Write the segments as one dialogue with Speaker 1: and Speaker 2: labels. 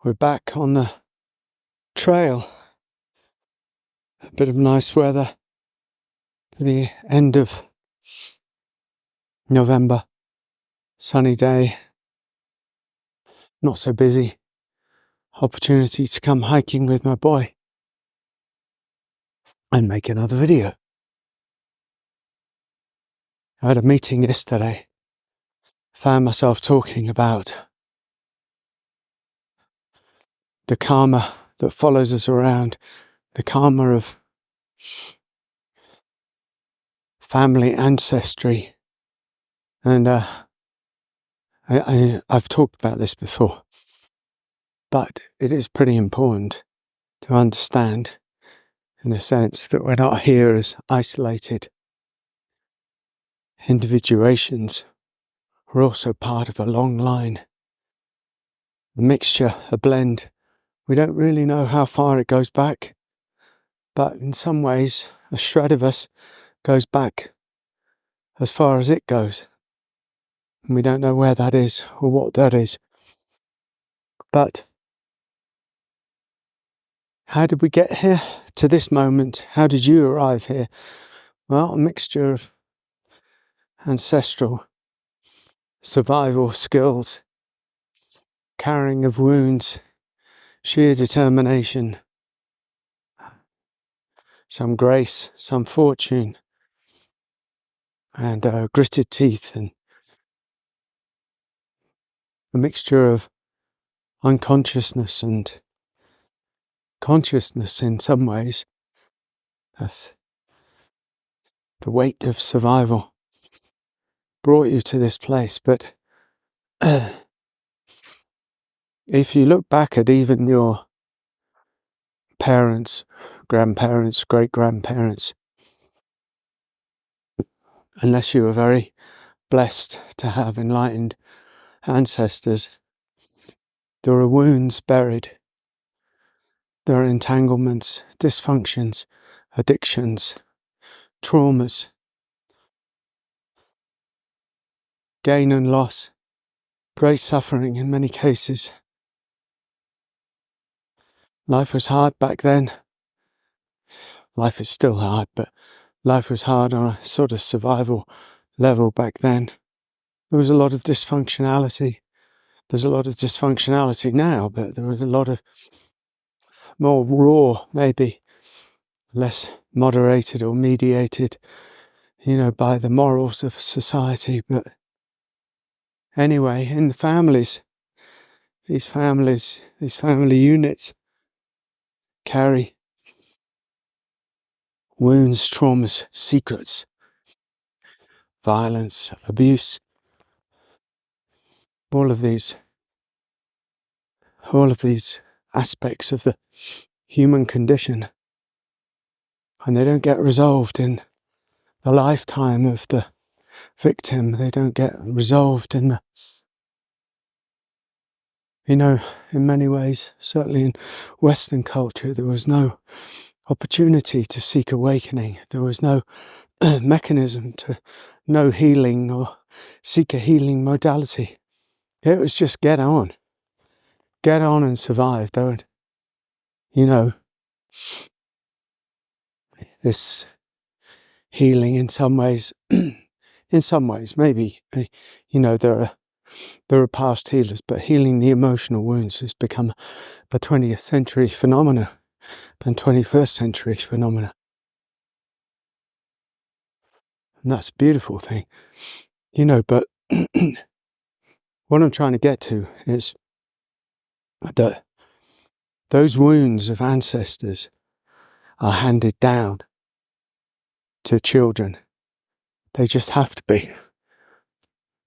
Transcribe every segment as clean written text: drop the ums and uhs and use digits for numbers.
Speaker 1: We're back on the trail. A bit of nice weather for the end of November. Sunny day. Not so busy. Opportunity to come hiking with my boy and make another video. I had a meeting yesterday. Found myself talking about the karma that follows us around, the karma of family ancestry. And I've talked about this before, but it is pretty important to understand, in a sense, that we're not here as isolated individuations. We're also part of a long line, a mixture, a blend. We don't really know how far it goes back, but in some ways, a shred of us goes back as far as it goes. And we don't know where that is or what that is. But how did we get here to this moment? How did you arrive here? Well, a mixture of ancestral survival skills, carrying of wounds, sheer determination, some grace, some fortune, and gritted teeth, and a mixture of unconsciousness and consciousness in some ways. That's the weight of survival brought you to this place. But if you look back at even your parents, grandparents, great-grandparents, unless you were very blessed to have enlightened ancestors, there are wounds buried. There are entanglements, dysfunctions, addictions, traumas, gain and loss, great suffering in many cases. Life was hard back then. Life is still hard, but life was hard on a sort of survival level back then. There was a lot of dysfunctionality. There's a lot of dysfunctionality now, but there was a lot of more raw, maybe less moderated or mediated, by the morals of society. But anyway, in the families, these family units carry wounds, traumas, secrets, violence, abuse, all of these aspects of the human condition, and they don't get resolved in the lifetime of the victim. They don't get resolved in the, in many ways, certainly in Western culture, there was no opportunity to seek awakening. There was no mechanism to know healing or seek a healing modality. It was just get on and survive. Don't, this healing in some ways, maybe, there are past healers, but healing the emotional wounds has become a 20th century phenomena and 21st century phenomena. And that's a beautiful thing, but what I'm trying to get to is that those wounds of ancestors are handed down to children. They just have to be.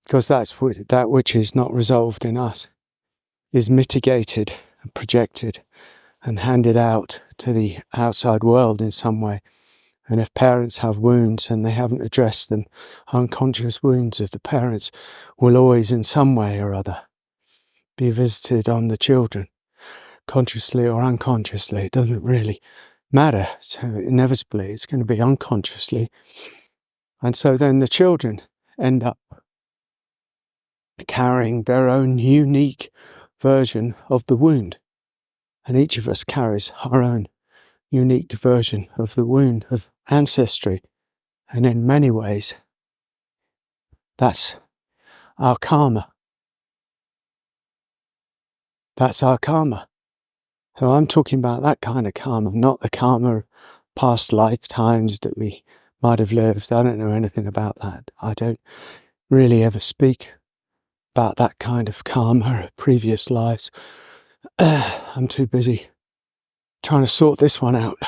Speaker 1: Because that which is not resolved in us is mitigated and projected and handed out to the outside world in some way. And if parents have wounds and they haven't addressed them, unconscious wounds of the parents will always in some way or other be visited on the children, consciously or unconsciously. It doesn't really matter. So inevitably it's going to be unconsciously. And so then the children end up carrying their own unique version of the wound. And each of us carries our own unique version of the wound of ancestry. And in many ways, that's our karma. That's our karma. So I'm talking about that kind of karma, not the karma of past lifetimes that we might have lived. I don't know anything about that. I don't really ever speak about that kind of karma of previous lives. I'm too busy trying to sort this one out.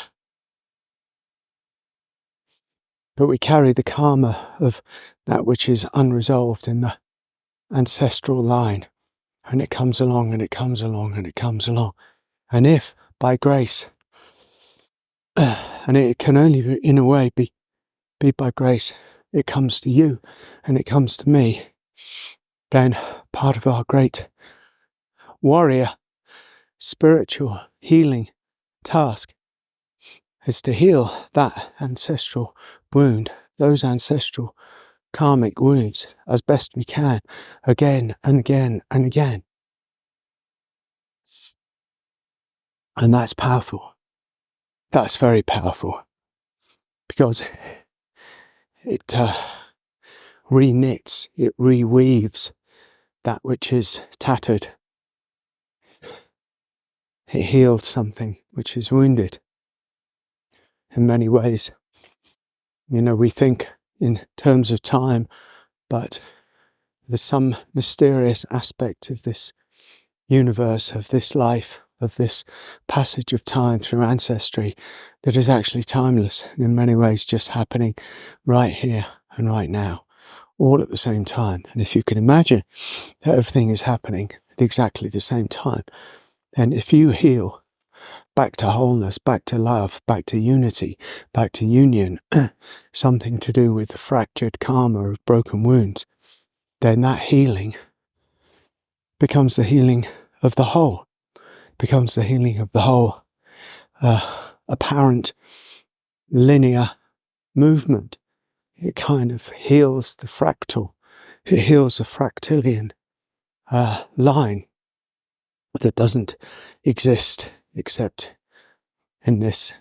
Speaker 1: But we carry the karma of that which is unresolved in the ancestral line. And it comes along and it comes along and it comes along. And if, by grace, and it can only in a way be by grace, it comes to you and it comes to me, then part of our great warrior spiritual healing task is to heal that ancestral wound, those ancestral karmic wounds, as best we can, again and again and again. And that's powerful. That's very powerful, because it reknits, it reweaves that which is tattered. It heals something which is wounded. In many ways, we think in terms of time, but there's some mysterious aspect of this universe, of this life, of this passage of time through ancestry that is actually timeless, and in many ways just happening right here and right now, all at the same time. And if you can imagine that everything is happening at exactly the same time, then if you heal back to wholeness, back to love, back to unity, back to union, something to do with the fractured karma of broken wounds, then that healing becomes the healing of the whole, becomes the healing of the whole apparent linear movement. It kind of heals the fractal. It heals the fractilian line that doesn't exist except in this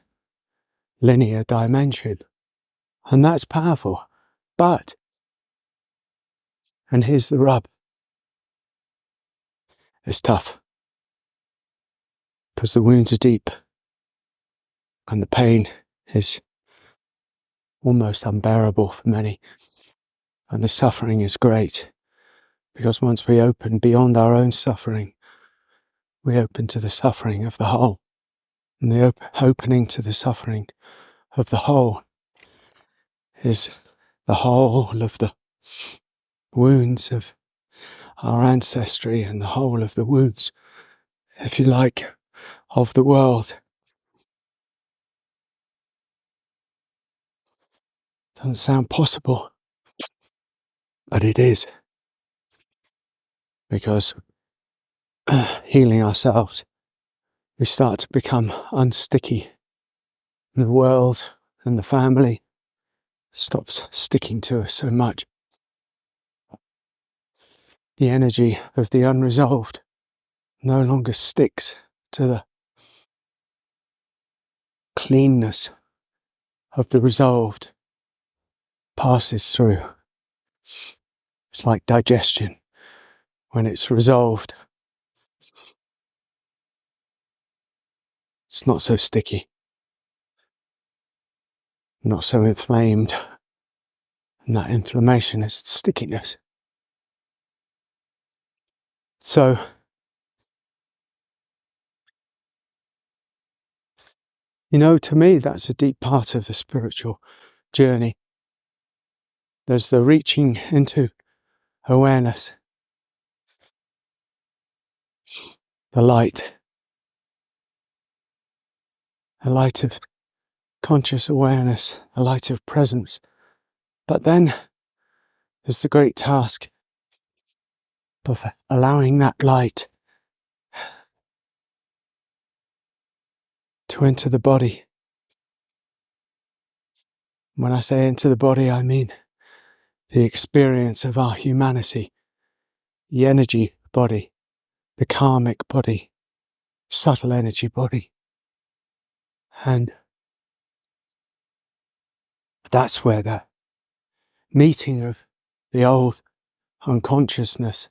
Speaker 1: linear dimension. And that's powerful. But, and here's the rub, it's tough. Because the wounds are deep. And the pain is almost unbearable for many. And the suffering is great. Because once we open beyond our own suffering, we open to the suffering of the whole. And the opening to the suffering of the whole is the whole of the wounds of our ancestry and the whole of the wounds, if you like, of the world. Doesn't sound possible, but it is. Because healing ourselves, we start to become unsticky. The world and the family stops sticking to us so much. The energy of the unresolved no longer sticks to the cleanness of the resolved, passes through. It's like digestion. When it's resolved, it's not so sticky, not so inflamed, and that inflammation is stickiness. So, to me, that's a deep part of the spiritual journey. There's the reaching into awareness, the light of conscious awareness, a light of presence. But then there's the great task of allowing that light to enter the body. When I say enter the body, I mean the experience of our humanity, the energy body, the karmic body, subtle energy body. And that's where the meeting of the old unconsciousness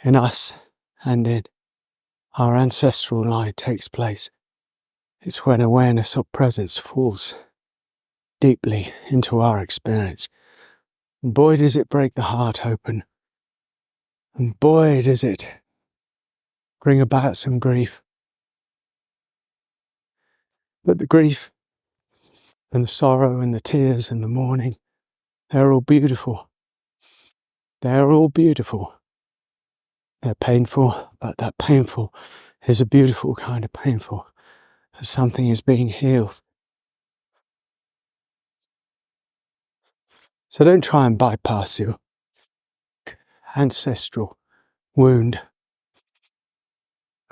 Speaker 1: in us and in our ancestral line takes place. It's when awareness of presence falls deeply into our experience. And boy, does it break the heart open. And boy, does it bring about some grief. But the grief and the sorrow and the tears and the mourning, they're all beautiful. They're all beautiful. They're painful, but that painful is a beautiful kind of painful. As something is being healed. So don't try and bypass your ancestral wound.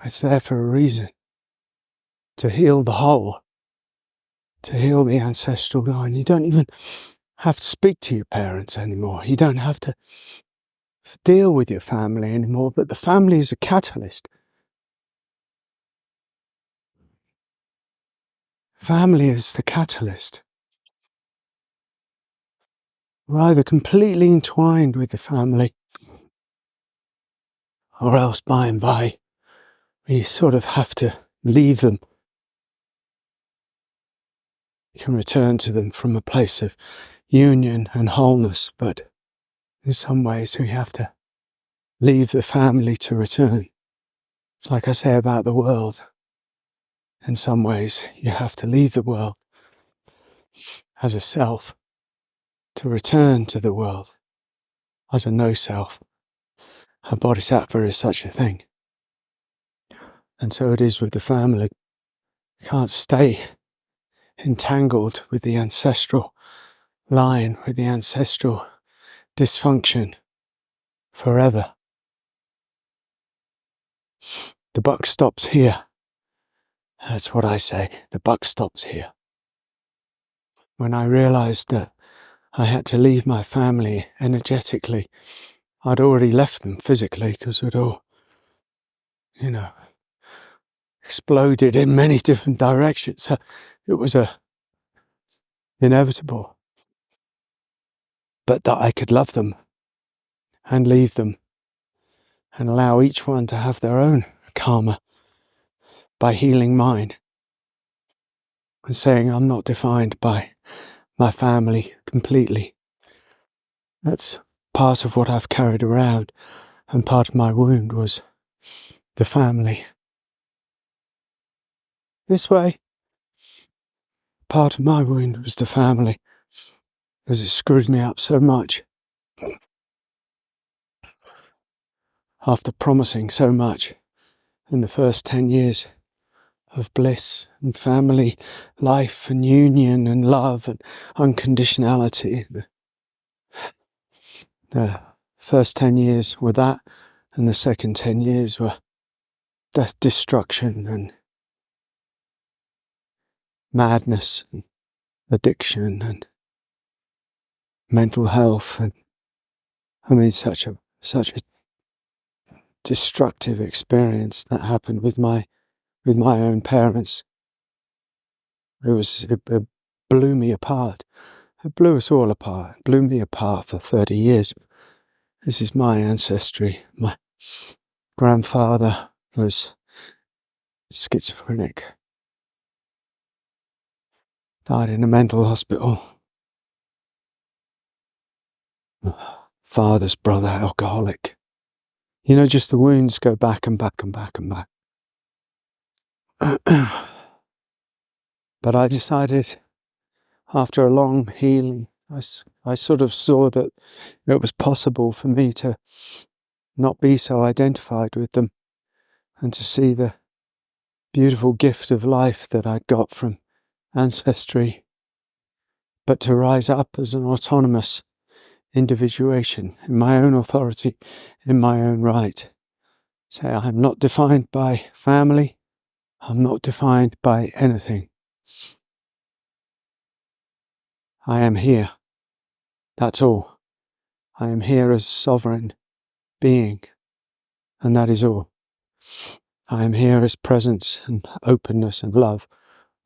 Speaker 1: It's there for a reason. To heal the whole. To heal the ancestral line. You don't even have to speak to your parents anymore. You don't have to deal with your family anymore, but the family is a catalyst. Family is the catalyst. We're either completely entwined with the family, or else by and by, we sort of have to leave them. You can return to them from a place of union and wholeness, but in some ways we have to leave the family to return. It's like I say about the world. In some ways, you have to leave the world as a self to return to the world as a no-self. A bodhisattva is such a thing. And so it is with the family. You can't stay entangled with the ancestral line, with the ancestral dysfunction forever. The buck stops here. That's what I say. The buck stops here. When I realized that I had to leave my family energetically, I'd already left them physically because it all, exploded in many different directions. So it was inevitable. But that I could love them and leave them and allow each one to have their own karma by healing mine and saying I'm not defined by my family completely. That's part of what I've carried around, and part of my wound was the family. This way, part of my wound was the family, because it screwed me up so much. After promising so much in the first 10 years of bliss and family life and union and love and unconditionality. The first 10 years were that, and the second 10 years were death, destruction and madness and addiction and mental health, and such a destructive experience that happened with my own parents. It blew me apart. It blew us all apart. It blew me apart for 30 years. This is my ancestry. My grandfather was schizophrenic. Died in a mental hospital. Father's brother, alcoholic. Just the wounds go back and back and back and back. But I decided, after a long healing, I sort of saw that it was possible for me to not be so identified with them and to see the beautiful gift of life that I'd got from ancestry, but to rise up as an autonomous individuation in my own authority, in my own right. Say, I'm not defined by family. I'm not defined by anything. I am here. That's all. I am here as a sovereign being, and that is all. I am here as presence and openness and love.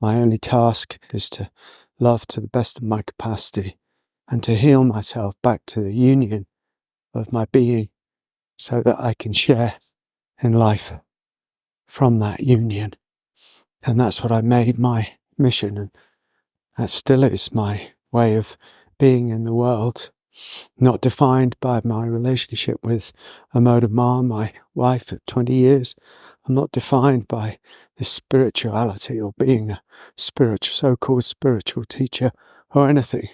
Speaker 1: My only task is to love to the best of my capacity and to heal myself back to the union of my being so that I can share in life from that union. And that's what I made my mission, and that still is my way of being in the world, not defined by my relationship with Amoda Ma, my wife of 20 years. I'm not defined by this spirituality or being a so-called spiritual teacher or anything.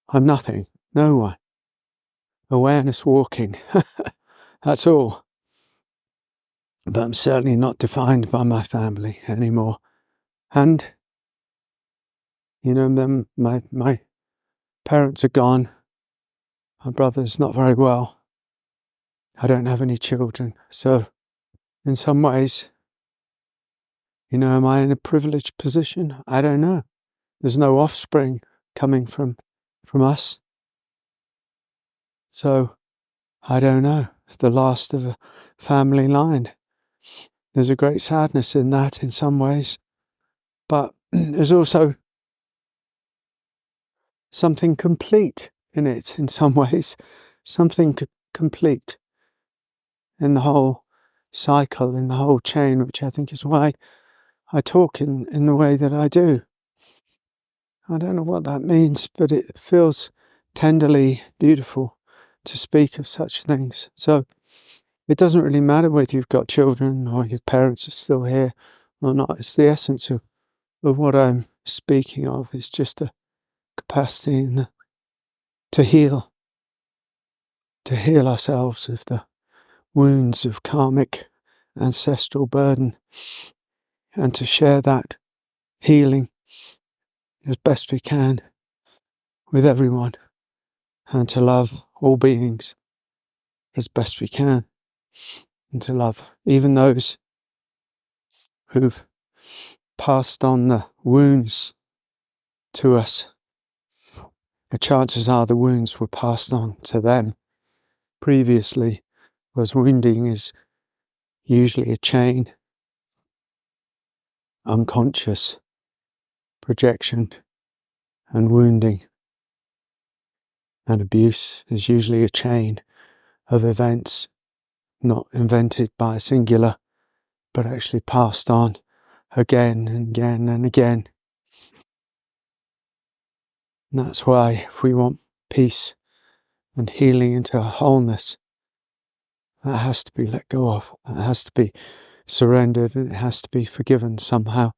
Speaker 1: I'm nothing, no one. Awareness walking, that's all. But I'm certainly not defined by my family anymore. And, my parents are gone. My brother's not very well. I don't have any children. So, in some ways, am I in a privileged position? I don't know. There's no offspring coming from us. So, I don't know. It's the last of a family line. There's a great sadness in that in some ways. But there's also something complete in it in some ways. Something complete in the whole cycle, in the whole chain, which I think is why I talk in the way that I do. I don't know what that means, but it feels tenderly beautiful to speak of such things. So it doesn't really matter whether you've got children or your parents are still here or not. It's the essence of what I'm speaking of. It's just a capacity to heal ourselves of the wounds of karmic ancestral burden, and to share that healing as best we can with everyone, and to love all beings as best we can, and to love even those who've passed on the wounds to us. The chances are the wounds were passed on to them previously, whereas wounding is usually a chain, unconscious projection, and wounding and abuse is usually a chain of events not invented by a singular, but actually passed on again and again and again. And that's why if we want peace and healing into our wholeness, that has to be let go of. It has to be surrendered, and it has to be forgiven somehow.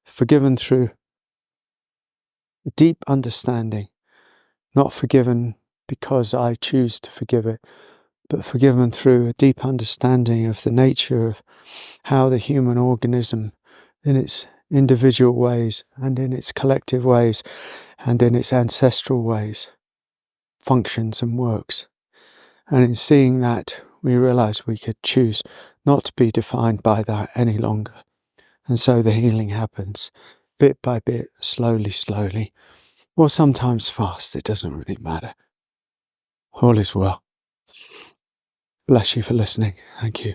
Speaker 1: Forgiven through a deep understanding. Not forgiven because I choose to forgive it, but forgiven through a deep understanding of the nature of how the human organism, in its individual ways and in its collective ways and in its ancestral ways, functions and works. And in seeing that, we realize we could choose not to be defined by that any longer. And so the healing happens bit by bit, slowly, or sometimes fast. It doesn't really matter. All is well. Bless you for listening. Thank you.